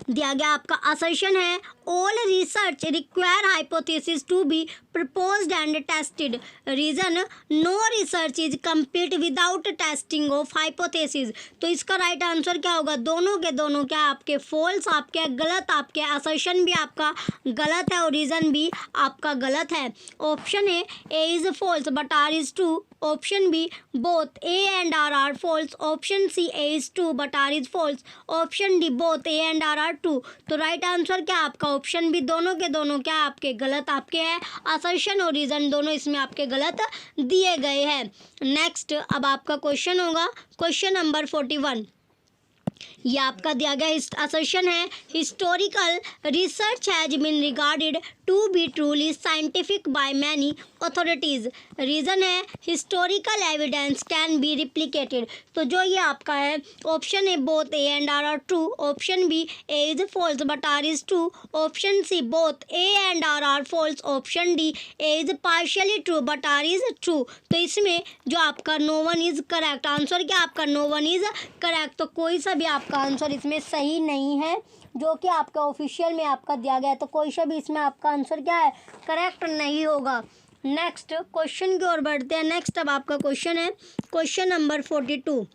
Speaker 1: दिया गया आपका असर्शन है all research require hypothesis to be proposed and tested. Reason no research is complete without testing of hypothesis. तो इसका राइट आंसर क्या होगा? दोनों के दोनों क्या आपके फॉल्स, आपके गलत, आपके असर्शन भी आपका गलत है और रीजन भी आपका गलत है। Option A is false but R is true. Option B both A and R are false. Option C A is true but R is false. Option D both A and R are true. तो right answer क्या आपका? Option B दोनों के दोनों क्या आपके गलत आपके हैं। असर्शन और रीजन दोनों इसमें आपके गलत दिए गए हैं। नेक्स्ट अब आपका क्वेश्चन होगा क्वेश्चन नंबर 41। ये आपका दिया गया असर्शन है historical research has been regarded to be truly scientific by many authorities. Reason है historical evidence can be replicated. तो जो ये आपका है option A both A and R are true. Option B A is false but R is true. Option C both A and R are false. Option D A is partially true but R is true. तो इसमें जो आपका no one is correct answer क्या आपका? No one is correct. तो कोई सा भी आपका आंसर इसमें सही नहीं है जो कि आपका ऑफिशियल में आपका दिया गया है। तो कोई सा भी इसमें आपका आंसर क्या है? करेक्ट नहीं होगा। नेक्स्ट क्वेश्चन की ओर बढ़ते हैं। नेक्स्ट अब आपका क्वेश्चन है क्वेश्चन नंबर 42।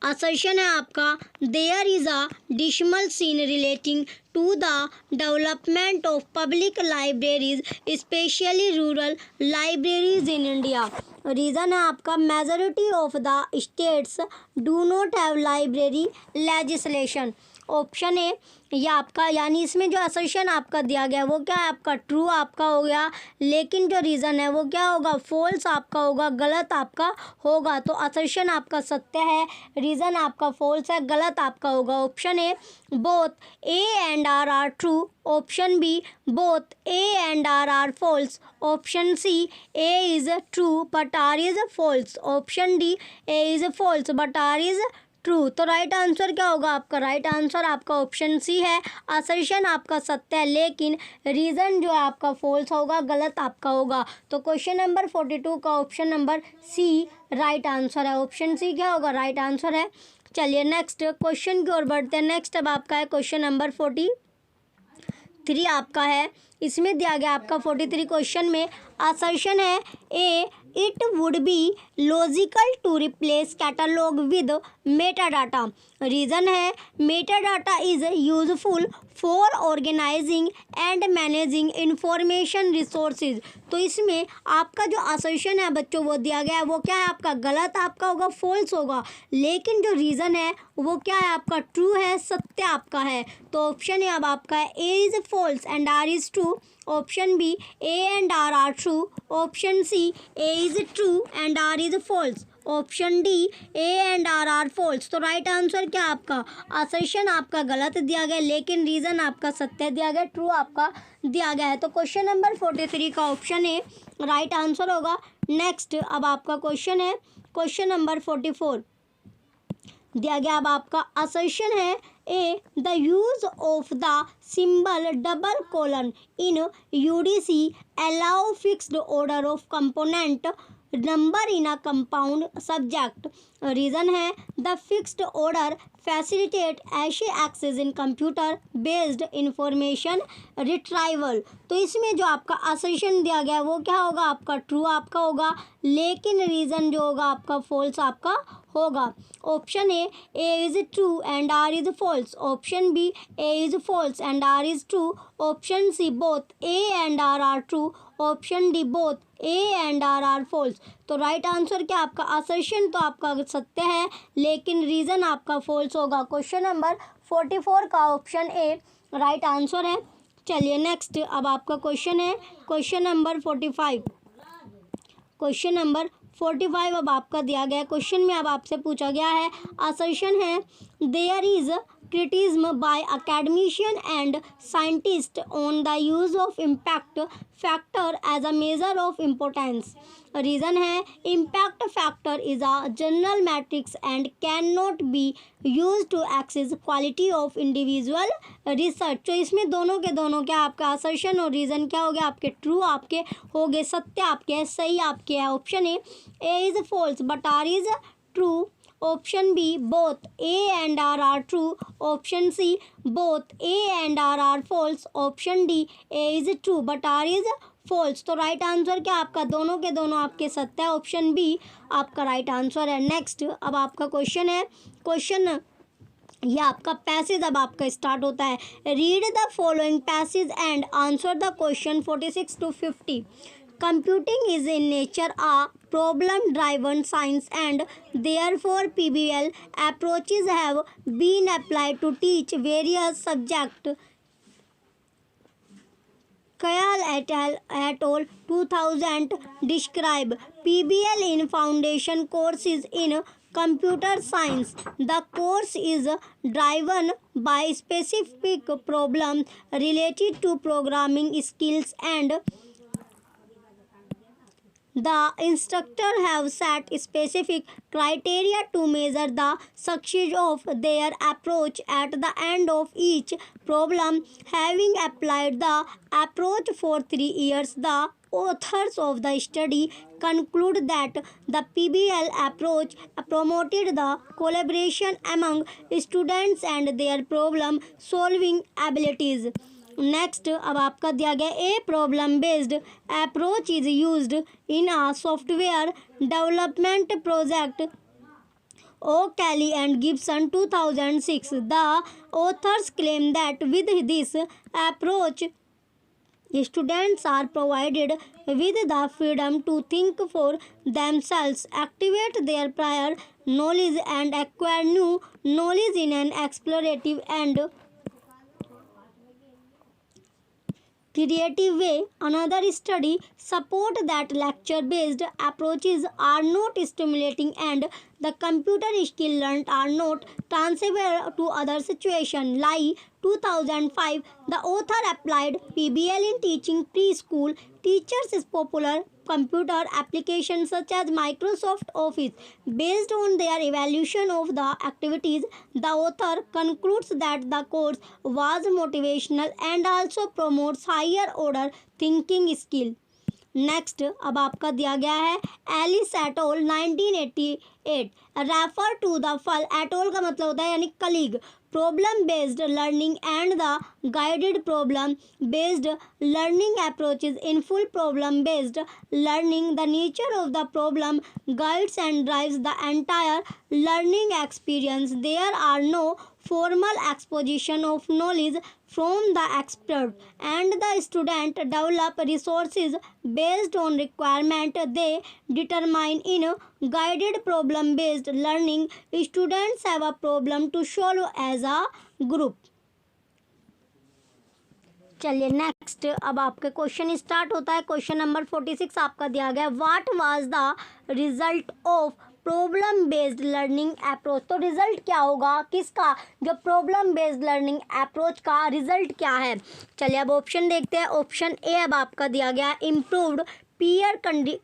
Speaker 1: असर्शन है आपका there is a dismal scene relating to the development of public libraries specially rural libraries in India. Reason है आपका majority of the states do not have library legislation. Option A या आपका यानी इसमें जो assertion आपका दिया गया वो क्या है आपका? ट्रू आपका हो गया, लेकिन जो रीज़न है वो क्या होगा? फॉल्स आपका होगा, गलत आपका होगा। तो असर्शन आपका सत्य है, रीज़न आपका फॉल्स है, गलत आपका होगा। Option A both A and R are true. Option B both A and R are false. Option C A is true but R is false. Option D A is false but R is true. तो right answer क्या होगा आपका? Right answer आपका option C है। Assertion आपका सत्य है लेकिन रीज़न जो है आपका फॉल्स होगा, गलत आपका होगा। तो क्वेश्चन नंबर 42 का option number C right answer है। ऑप्शन सी क्या होगा? राइट आंसर है। चलिए नेक्स्ट क्वेश्चन की ओर बढ़ते हैं। नेक्स्ट अब आपका है क्वेश्चन नंबर 43 आपका है। इसमें दिया गया आपका 43 क्वेश्चन में असर्शन है A it would be logical to replace catalogue with metadata. Reason है metadata is useful for organising and managing information resources. तो इसमें आपका जो असर्शन है बच्चों वो दिया गया है वो क्या है आपका? गलत आपका होगा, फॉल्स होगा। लेकिन जो रीज़न है वो क्या है आपका? ट्रू है, सत्य आपका है। तो ऑप्शन है अब आपका है A is false and R is true. Option B A and R are true. Option C A is true and R is false. Option D A and R are false. तो right answer क्या आपका? Assertion आपका गलत दिया गया लेकिन reason आपका सत्य दिया गया, ट्रू आपका दिया गया है। तो क्वेश्चन नंबर 43 का ऑप्शन ए राइट आंसर होगा। नेक्स्ट अब आपका क्वेश्चन है क्वेश्चन नंबर 44 दिया गया। अब आपका असर्शन है A the use of the symbol double colon in UDC allow fixed order of component number in a compound subject. Reason है द फिक्स्ड ऑर्डर फैसिलिटेट ऐसे access in computer based information retrieval. तो इसमें जो आपका assertion दिया गया है वो क्या होगा आपका? ट्रू आपका होगा, लेकिन रीज़न जो होगा आपका फॉल्स आपका होगा। Option A is true and R is false. Option B A is false and R is true. Option C both A and R are true. Option D both A and R are false. तो right answer क्या आपका? Assertion तो आपका सत्य है लेकिन reason आपका false होगा। क्वेश्चन नंबर 44 का ऑप्शन ए राइट आंसर है। चलिए नेक्स्ट अब आपका क्वेश्चन है क्वेश्चन नंबर 45। क्वेश्चन नंबर 45 अब आपका दिया गया क्वेश्चन में अब आपसे पूछा गया है असर्शन है there is criticism by academician and scientist on the use of impact factor as a measure of importance. Reason है impact factor is a general matrix and cannot be used to assess quality of individual research. तो इसमें दोनों के दोनों क्या आपका assertion और reason क्या हो गया आपके? ट्रू आपके हो गए, सत्य आपके है, सही आपके है। Option A is false but R is true. Option B, both A and R are true. Option C, both A and R are false. Option D, A is true but R is false. तो right answer क्या आपका, दोनों के दोनों आपके सत्य है। Option B आपका राइट आंसर है। नेक्स्ट अब आपका क्वेश्चन है, क्वेश्चन ये आपका पैसेज अब आपका स्टार्ट होता है। Read the following passage and answer the question 46 to 50. Computing is in nature a problem-driven science and therefore PBL approaches have been applied to teach various subjects. Kayal et al. 2000 describe PBL in foundation courses in computer science. The course is driven by specific problems related to programming skills and the instructor have set specific criteria to measure the success of their approach. At the end of each problem, having applied the approach for 3 years, the authors of the study conclude that the PBL approach promoted the collaboration among students and their problem solving abilities. Next अब आपका दिया गया, a problem based approach is used in a software development project O'Kelly and Gibson 2006. The authors claim that with this approach students are provided with the freedom to think for themselves, activate their prior knowledge and acquire new knowledge in an explorative and creative way. Another study support that lecture-based approaches are not stimulating and the computer skill learned are not transferable to other situations. Lai 2005, the author applied PBL in teaching preschool teachers popular computer applications such as Microsoft Office. Based on their evaluation of the activities, the author concludes that the course was motivational and also promotes higher order thinking skill. Next अब आपका दिया गया है, Ellis et al 1988 refer to the full. Et al का मतलब होता है यानी colleague. Problem based learning and the guided problem based learning approaches in full problem based learning. The nature of the problem guides and drives the entire learning experience. There are no formal exposition of knowledge from the expert and the student develop resources based on requirement they determine. In guided problem based learning, students have a problem to solve as a group. चलिए next अब आपके question start होता है। Question number 46 आपका दिया गया, what was the result of problem based learning approach. तो result क्या होगा किसका, जो प्रॉब्लम बेस्ड लर्निंग अप्रोच का रिजल्ट क्या है। चलिए अब ऑप्शन देखते हैं। ऑप्शन ए अब आपका दिया गया, improved peer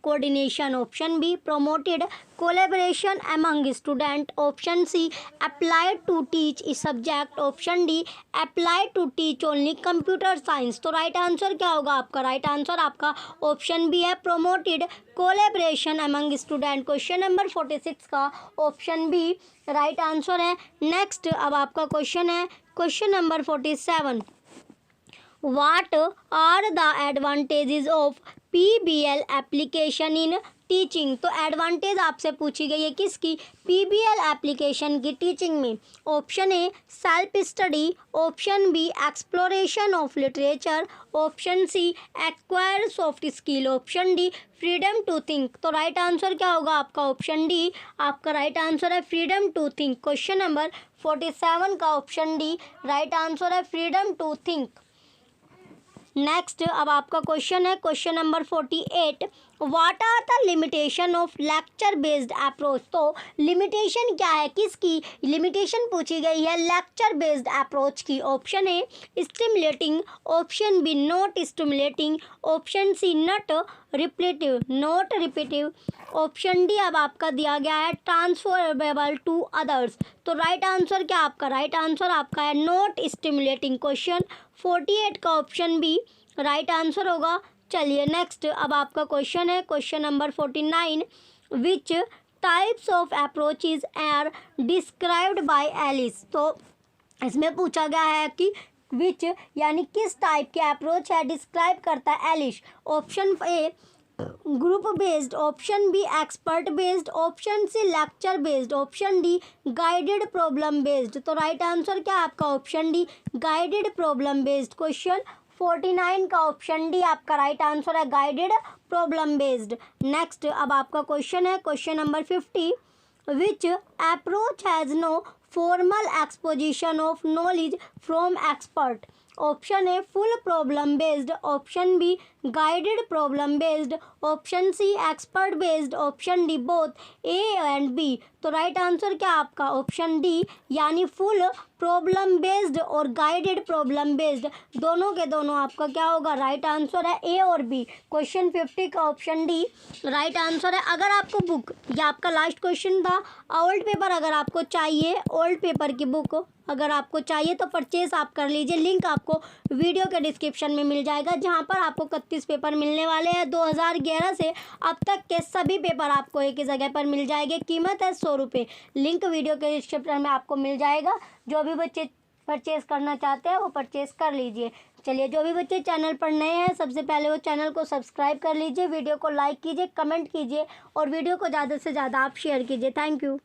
Speaker 1: coordination. Option B, promoted collaboration among student. Option C, applied to teach a subject. Option D, applied to teach only computer science. तो राइट आंसर क्या होगा आपका, राइट आंसर आपका ऑप्शन बी है, promoted collaboration among student. Question number 46 का option B right answer है। Next अब आपका क्वेश्चन है, question number 47, what are the advantages of PBL application in teaching. तो एडवांटेज आपसे पूछी गई है किसकी, PBL एप्लीकेशन की टीचिंग में। Option A self study, option B exploration of literature, option C acquire soft skill, option D freedom to think. तो right answer क्या होगा आपका, ऑप्शन डी आपका राइट आंसर है, freedom to think. Question number 47 का option D right answer है, freedom to think. Next अब आपका क्वेश्चन है, question number 48, what are the limitation of lecture based approach. तो लिमिटेशन क्या है किसकी, लिमिटेशन पूछी गई है लेक्चर बेस्ड अप्रोच की। Option A stimulating, option B not stimulating, option C not repetitive, option D अब आपका दिया गया है ट्रांसफरेबल टू अदर्स। तो राइट आंसर क्या आपका, राइट आंसर आपका है नॉट स्टिमुलेटिंग। क्वेश्चन 48 का ऑप्शन बी राइट आंसर होगा। चलिए नेक्स्ट अब आपका क्वेश्चन है, question number 49, which types of approaches are described by Ellis. तो इसमें पूछा गया है कि विच यानी किस टाइप के अप्रोच है डिस्क्राइब करता है Ellis. Option A group based, option B expert based, option C lecture based, option D guided problem based. तो राइट आंसर क्या आपका option D guided problem based. Question 49 का ऑप्शन डी आपका right answer है, guided problem based. Next अब आपका question है question number 50, which approach has no formal exposition of knowledge from expert. Option A full problem based, option B guided problem based, option C expert based, option D both A and B. तो right answer क्या आपका option D यानी full problem based और guided problem based, दोनों के दोनों आपका क्या होगा राइट आंसर है ए और बी। क्वेश्चन 50 का ऑप्शन डी राइट आंसर है। अगर आपको बुक, ये आपका लास्ट क्वेश्चन था, ओल्ड पेपर अगर आपको चाहिए, ओल्ड पेपर की बुक अगर आपको चाहिए तो परचेस आप कर लीजिए। लिंक आपको वीडियो के डिस्क्रिप्शन में मिल जाएगा, जहां पर आपको 31 पेपर मिलने वाले हैं। 2011 से अब तक के सभी पेपर आपको एक ही जगह पर मिल जाएंगे। कीमत है 100 रुपये। लिंक वीडियो के डिस्क्रिप्शन में आपको मिल जाएगा। जो भी बच्चे परचेस करना चाहते हैं वो परचेस कर लीजिए। चलिए, जो भी बच्चे चैनल पर नए हैं सबसे पहले वो चैनल को सब्सक्राइब कर लीजिए, वीडियो को लाइक कीजिए, कमेंट कीजिए और वीडियो को ज़्यादा से ज़्यादा आप शेयर कीजिए। Thank you.